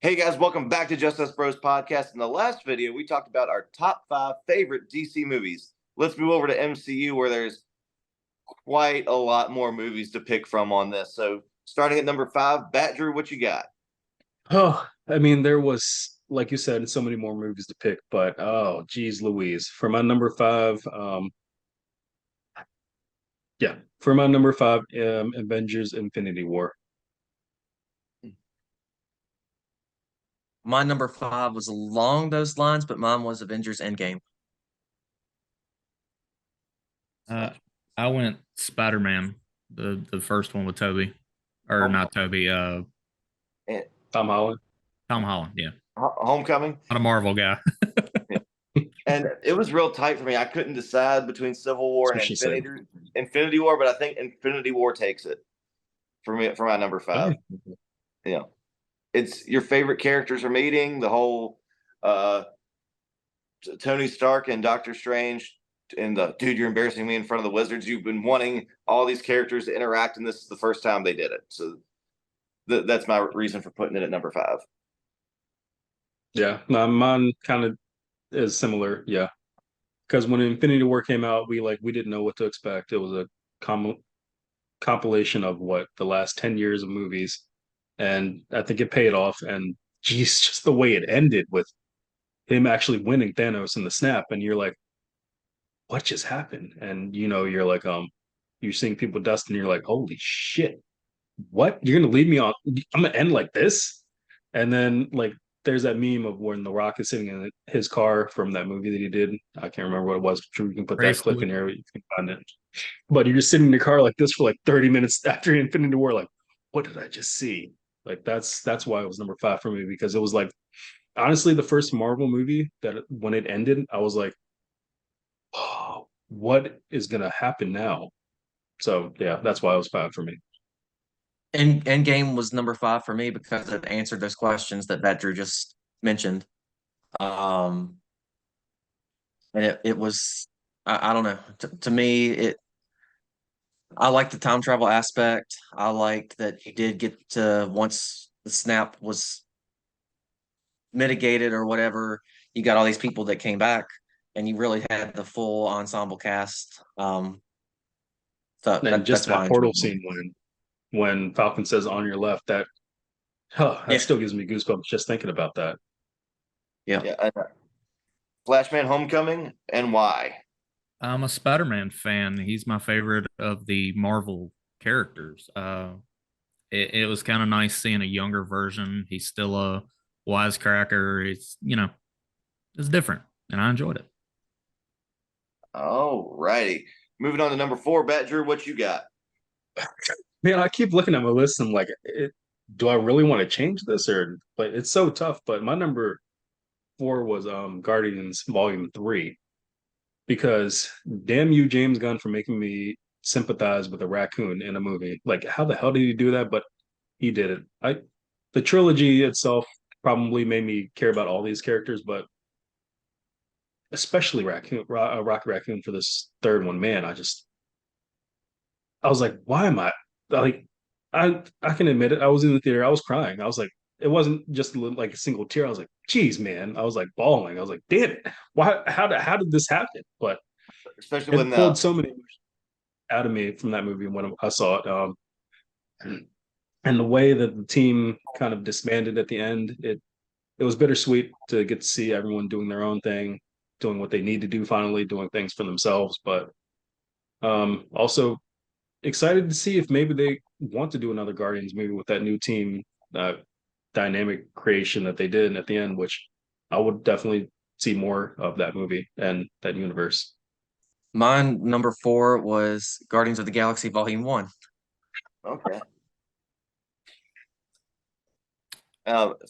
Hey guys, welcome back to Just Us Bros podcast. In the last video, we talked about our top 5 favorite DC movies. Let's move over to MCU where there's quite a lot more movies to pick from on this. So, starting at number 5, Bat Drew, what you got? Oh, I mean, there was, like you said, so many more movies to pick, but oh, geez, Louise. For my number five, Avengers Infinity War. My number five was along those lines, but mine was Avengers Endgame. Uh, I went Spider-Man, the first one with Toby, or Home- not Toby, eh, Tom Holland. Tom Holland. Yeah, Homecoming. not a Marvel guy. And it was real tight for me. I couldn't decide between Civil War That's and what she said. Infinity War, but I think Infinity War takes it for me for my number 5. Yeah. It's your favorite characters are meeting, the whole uh Tony Stark and Doctor Strange and the dude, you're embarrassing me in front of the Wizards. You've been wanting all these characters to interact, and this is the first time they did it. So that's my reason for putting it at number 5. Yeah, no, mine kind of is similar. Yeah, because when Infinity War came out, we didn't know what to expect. It was a compilation of what the last 10 years of movies, and I think it paid off. And geez, just the way it ended with him actually winning Thanos in the snap, and you're like, what just happened? And you're like, you're seeing people dust, and you're like, holy shit, what? You're gonna leave me on? I'm gonna end like this? And then like, there's that meme of when The Rock is sitting in his car from that movie that he did. I can't remember what it was. Sure, you can put that clip in here. You can find it. But you're just sitting in your car like this for like 30 minutes after Infinity War. Like, what did I just see? Like that's why it was number 5 for me, because it was like honestly the first Marvel movie that when it ended, I was like, oh, what is gonna happen now? So yeah, that's why it was 5 for me. And Endgame was number five for me because it answered those questions that Drew just mentioned. Um, and it was I don't know. To me, I like the time travel aspect. I liked that you did get to once the snap was mitigated or whatever, you got all these people that came back and you really had the full ensemble cast. So And just that's why I that enjoyed portal it. scene when Falcon says on your left, that Yeah, still gives me goosebumps just thinking about that. yeah. Yeah. Flashman Homecoming and why? I'm a Spider-Man fan. He's my favorite of the Marvel characters. It was kind of nice seeing a younger version. He's still a wisecracker. It's different, and I enjoyed it. All righty. Moving on to number 4, Bat Drew, what you got? Man, I keep looking at my list and I'm like, do I really want to change this? Or but it's so tough. But my number 4 was Guardians Volume 3, because damn you, James Gunn, for making me sympathize with a raccoon in a movie. Like, how the hell did he do that? But he did it. The trilogy itself probably made me care about all these characters, but especially Rocky Raccoon for this third one. Man, I was like, why am I like, I can admit it. I was in the theater. I was crying. I was like, it wasn't just like a single tear. I was like, geez, man. I was like bawling. I was like, damn it. Why? How did this happen? But Especially when it pulled so many out of me from that movie when I saw it. And the way that the team kind of disbanded at the end, it was bittersweet to get to see everyone doing their own thing, doing what they need to do, finally doing things for themselves. But also excited to see if maybe they want to do another Guardians movie with that new team dynamic creation that they did at the end, which I would definitely see more of that movie and that universe. Mine number four was Guardians of the Galaxy Volume 1. okay.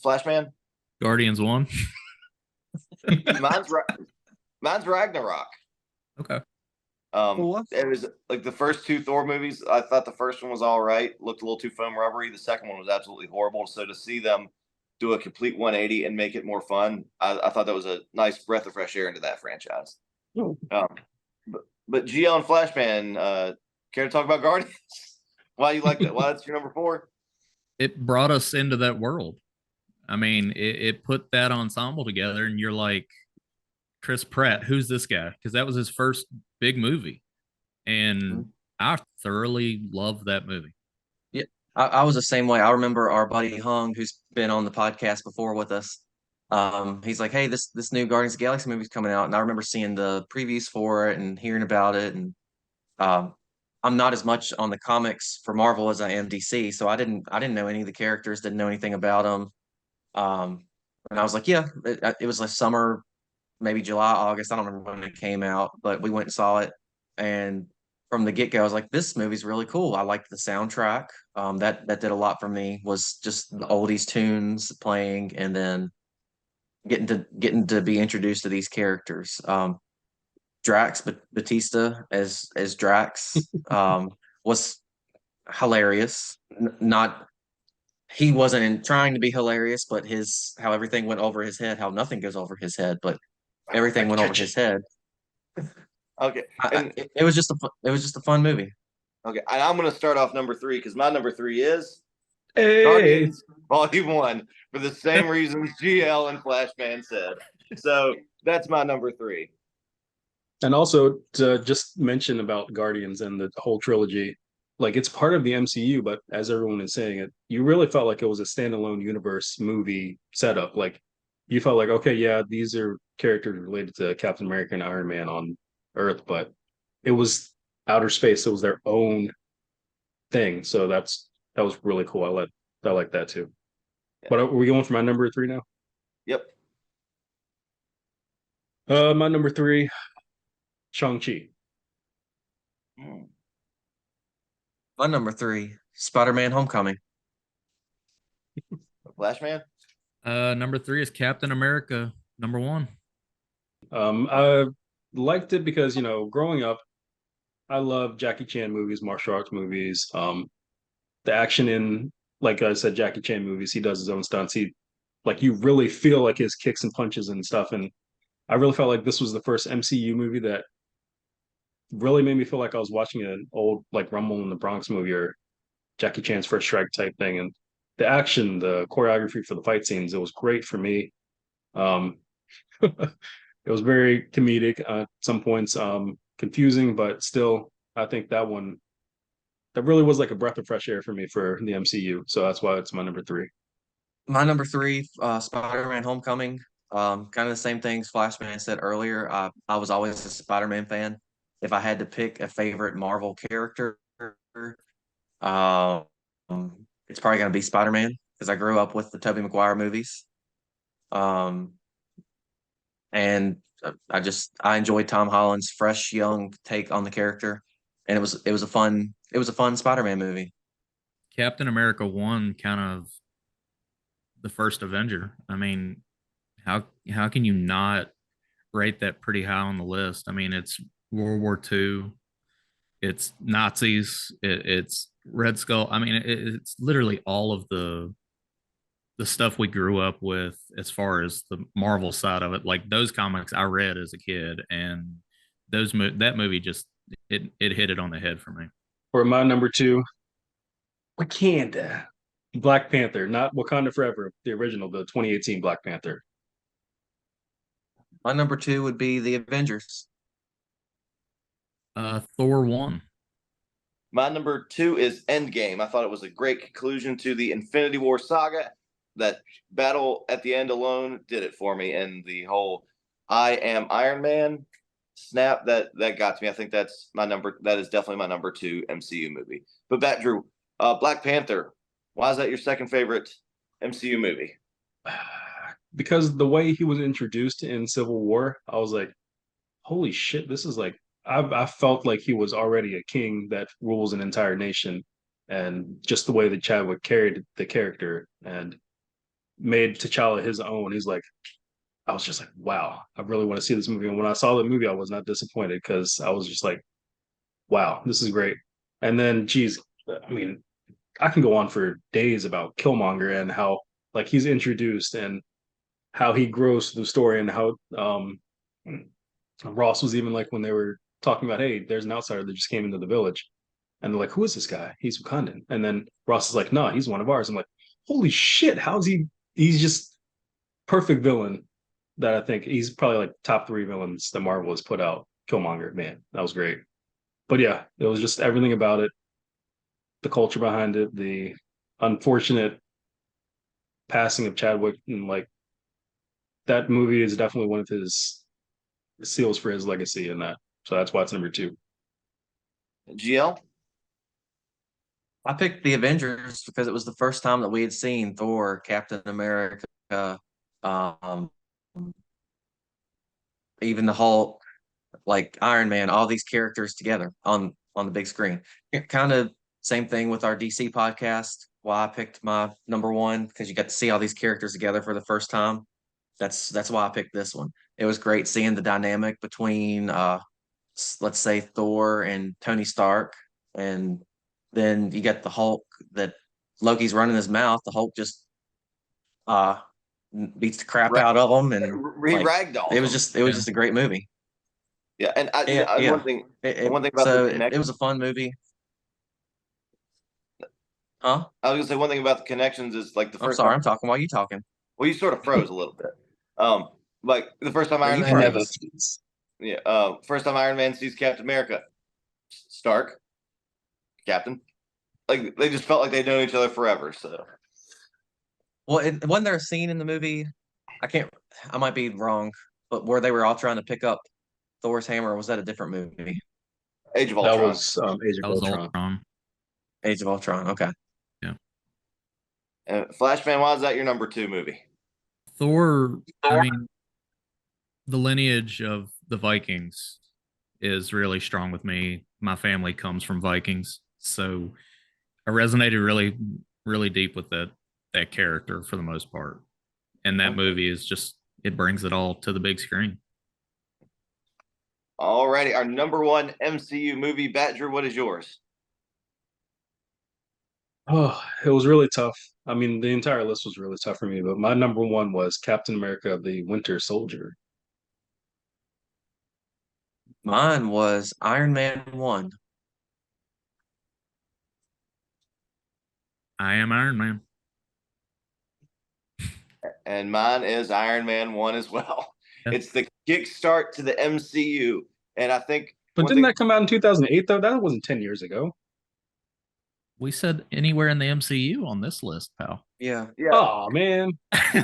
Flashman, Guardians 1. mine's mine's Ragnarok. Okay. It was like the first 2 Thor movies. I thought the first one was all right, looked a little too foam rubbery. The second one was absolutely horrible. So to see them do a complete 180 and make it more fun, I thought that was a nice breath of fresh air into that franchise. Oh. But GL and Flashman, care to talk about Guardians? Why you like that? Why that's your number 4? It brought us into that world. I mean, it put that ensemble together, and you're like, Chris Pratt, who's this guy? Because that was his first big movie, and I thoroughly loved that movie. Yeah, I was the same way. I remember our buddy Hung, who's been on the podcast before with us. He's like, "Hey, this new Guardians of the Galaxy movie's coming out," and I remember seeing the previews for it and hearing about it. And um, I'm not as much on the comics for Marvel as I am DC, so I didn't know any of the characters, didn't know anything about them. And I was like, "Yeah," it was like summer, maybe July, August. I don't remember when it came out, but we went and saw it. And from the get go, I was like, this movie's really cool. I liked the soundtrack. That did a lot for me. Was just the oldies tunes playing, and then getting to be introduced to these characters. Drax Batista as Drax was hilarious. Not he wasn't trying to be hilarious, but his how everything went over his head. How nothing goes over his head, but everything went over his head. Okay, and It was just a fun movie. okay, and I'm going to start off number 3 because my number 3 is Hey, Guardians Volume 1 for the same reasons GL and Flashman said. So that's my number 3. and also to just mention about Guardians and the whole trilogy, like it's part of the MCU, but as everyone is saying it, you really felt like it was a standalone universe movie setup. Like you felt like, okay, yeah, these are characters related to Captain America and Iron Man on Earth, but it was outer space. It was their own thing. So that was really cool. I like that too. Yeah. But are we going for my number 3 now? Yep. My number 3, Shang-Chi. My number 3, Spider-Man: Homecoming. Flashman. Number 3 is Captain America. Number 1. I liked it because, growing up, I love Jackie Chan movies, martial arts movies. The action in, like I said, Jackie Chan movies, he does his own stunts. Like, you really feel like his kicks and punches and stuff. And I really felt like this was the first MCU movie that really made me feel like I was watching an old, like, Rumble in the Bronx movie or Jackie Chan's First Strike type thing. And the action, the choreography for the fight scenes, it was great for me. Um, it was very comedic at some points, confusing, but still, I think that really was like a breath of fresh air for me for the MCU. So that's why it's my number 3. My number 3, Spider-Man: Homecoming. Kind of the same things Flashman said earlier. I was always a Spider-Man fan. If I had to pick a favorite Marvel character, um, it's probably going to be Spider-Man because I grew up with the Tobey Maguire movies. Um, and I enjoyed Tom Holland's fresh, young take on the character, and it was a fun Spider-Man movie. Captain America 1, kind of the first Avenger. I mean, how can you not rate that pretty high on the list? I mean, it's World War II, it's Nazis, it's Red Skull. I mean, it's literally all of the stuff we grew up with as far as the Marvel side of it. Like those comics I read as a kid, and that movie just it hit it on the head for me. For my number 2, Wakanda. Black Panther, not Wakanda Forever, the original, the 2018 Black Panther. My number 2 would be the Avengers. Thor 1. My number 2 is Endgame. I thought it was a great conclusion to the Infinity War saga. That battle at the end alone did it for me, and the whole "I am Iron Man" snap that got to me. I think that's my number. That is definitely my number 2 MCU movie. But back, Drew, Black Panther. Why is that your second favorite MCU movie? Because the way he was introduced in Civil War, I was like, holy shit, this is like I felt like he was already a king that rules an entire nation, and just the way that Chadwick carried the character and made T'Challa his own. He's like, I was just like, wow, I really want to see this movie. And when I saw the movie, I was not disappointed because I was just like, wow, this is great. And then, geez, I mean, I can go on for days about Killmonger and how like he's introduced and how he grows through the story and how Ross was even like when they were talking about, hey, there's an outsider that just came into the village. And they're like, who is this guy? He's Wakandan. And then Ross is like, no, he's one of ours. I'm like, holy shit, how's he he's just perfect villain that I think he's probably like top 3 villains that Marvel has put out. Killmonger, man, that was great. But yeah, it was just everything about it, the culture behind it, the unfortunate passing of Chadwick, and like that movie is definitely one of his seals for his legacy in that. So that's why it's number 2. GL. I picked the Avengers because it was the first time that we had seen Thor, Captain America, um, even the Hulk, like Iron Man, all these characters together on the big screen. Kind of same thing with our DC podcast. Why I picked my number 1 because you got to see all these characters together for the first time. That's why I picked this one. It was great seeing the dynamic between let's say Thor and Tony Stark, and then you get the Hulk that Loki's running his mouth. The Hulk just uh beats the crap out of him, and like, Ragdoll. it was just a great movie. Yeah, and Yeah. one thing about so the connection, it was a fun movie. Huh? I was gonna say one thing about the connections is like the I'm first sorry, time. I'm talking while you talking. Well, you sort of froze a little bit. Like the first time Well, Iron you Man, froze. first time Iron Man sees Captain America, Stark, Captain, like they just felt like they'd known each other forever. So, Well, wasn't there a scene in the movie? I might be wrong, but where they were all trying to pick up Thor's hammer, or was that a different movie? Age of That Ultron. was Age of That was Ultron. Ultron. Age of Ultron. Okay. Flashman, why is that your number 2 movie? Thor, I mean, the lineage of the Vikings is really strong with me. My family comes from Vikings, so I resonated really deep with that character for the most part. And that movie is just, it brings it all to the big screen. Alrighty, our number 1 MCU movie, Badger. What is yours? Oh, it was really tough. I mean, the entire list was really tough for me, but my number 1 was Captain America: The Winter Soldier. Mine was Iron Man 1. I am Iron Man. And mine is Iron Man 1 as well. Yeah. It's the kickstart to the MCU, and I think. But didn't that come out in 2008 though? That wasn't 10 years ago. We said anywhere in the MCU on this list, pal. Yeah. Oh man. I'm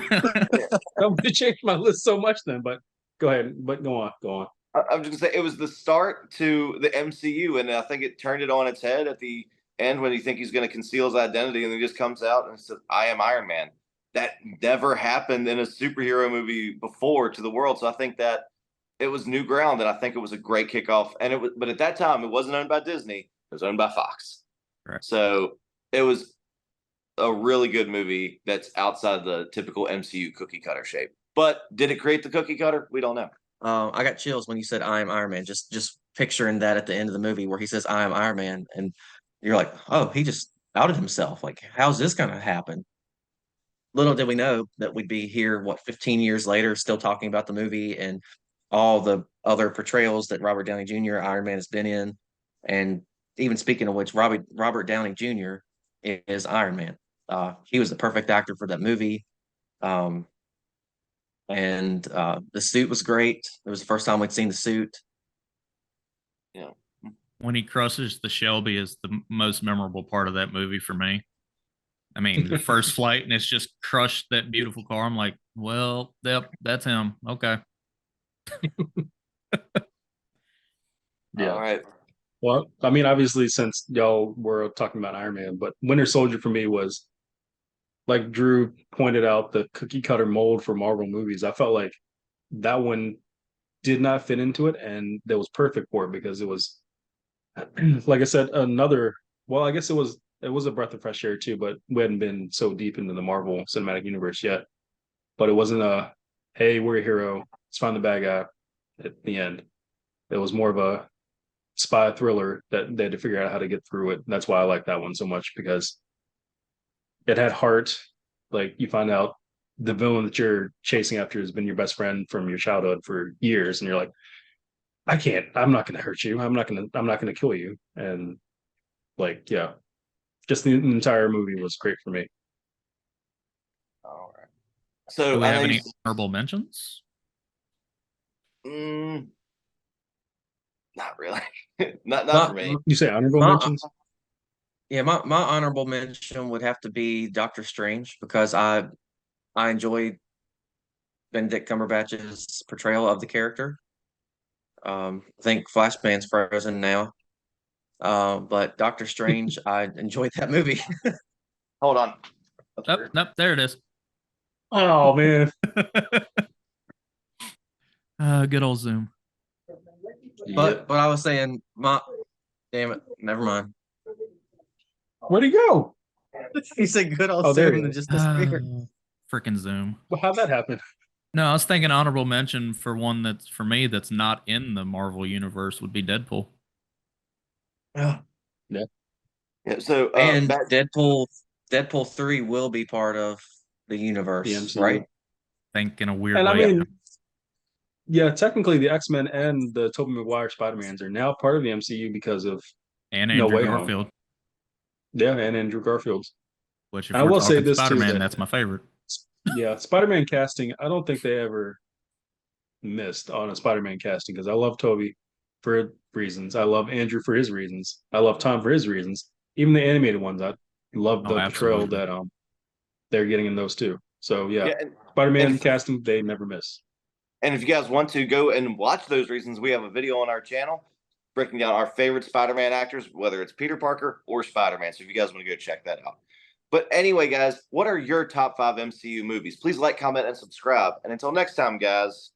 gonna change my list so much then, but go ahead. But go on. I'm just gonna say it was the start to the MCU, and I think it turned it on its head at the end when you think he's going to conceal his identity, and he just comes out and says, "I am Iron Man." That never happened in a superhero movie before to the world, so I think that it was new ground, and I think it was a great kickoff. And it was, but at that time, it wasn't owned by Disney; it was owned by Fox. Right. So it was a really good movie that's outside the typical MCU cookie cutter shape. But did it create the cookie cutter? We don't know. I got chills when you said I am Iron Man. Just picturing that at the end of the movie where he says I am Iron Man, and you're like, oh, he just outed himself. Like, how's this gonna happen? Little did we know that we'd be here, 15 years later, still talking about the movie and all the other portrayals that Robert Downey Jr. Iron Man has been in. And even speaking of which, Robert Downey Jr. is Iron Man. He was the perfect actor for that movie. And the suit was great. It was the first time we'd seen the suit. Yeah. When he crushes the Shelby is the most memorable part of that movie for me. I mean, the first flight and it's just crushed that beautiful car. I'm like, well, yep, that's him. Okay. Yeah. All right. Well, I mean, obviously, since y'all were talking about Iron Man, but Winter Soldier for me was, like Drew pointed out, the cookie cutter mold for Marvel movies. I felt like that one did not fit into it, and that was perfect for it because it was, like I said, well, I guess it was a breath of fresh air too, but we hadn't been so deep into the Marvel Cinematic Universe yet. But it wasn't hey, we're a hero, let's find the bad guy at the end. It was more of a spy thriller that they had to figure out how to get through it. That's why I like that one so much, because it had heart. Like, you find out the villain that you're chasing after has been your best friend from your childhood for years, and you're like, I'm not going to hurt you. I'm not going to kill you. And like, yeah, just the entire movie was great for me. All right. So Do we I have know any you, honorable mentions? mm, not really. not My, for me. You say honorable my, mentions? yeah, my honorable mention would have to be Doctor Strange because I enjoyed Benedict Cumberbatch's portrayal of the character. I think Flashman's frozen now. But Doctor Strange, I enjoyed that movie. Hold on. That's Nope, weird. nope, there it is. Oh man. Good old Zoom. But I was saying, damn it, never mind. Where'd he go? He said good old Oh, there he Zoom and is. just disappeared. Freaking Zoom. Well, how'd that happen? No, I was thinking honorable mention for one that's for me that's not in the Marvel universe would be Deadpool. Yeah. Yeah. So And back, Deadpool 3 will be part of the universe, The MCU. right? Think in a weird And I way. mean, yeah, technically the X-Men and the Tobey Maguire Spider-Mans are now part of the MCU because of And No Andrew Way Home. Garfield, Yeah, and Andrew Garfield's. which if And I we're will say talking this too, Spider-Man, that that's my favorite. yeah, Spider-Man casting, I don't think they ever missed on a Spider-Man casting because I love Toby for reasons. I love Andrew for his reasons. I love Tom for his reasons. Even the animated ones, I love Oh, the portrayal absolutely. that they're getting in those too. So yeah, yeah, Spider-Man and- casting, they never miss. and if you guys want to go and watch those reasons, we have a video on our channel breaking down our favorite Spider-Man actors, whether it's Peter Parker or Spider-Man. So if you guys want to go check that out. But anyway, guys, what are your top 5 MCU movies? Please like, comment, and subscribe. And until next time, guys,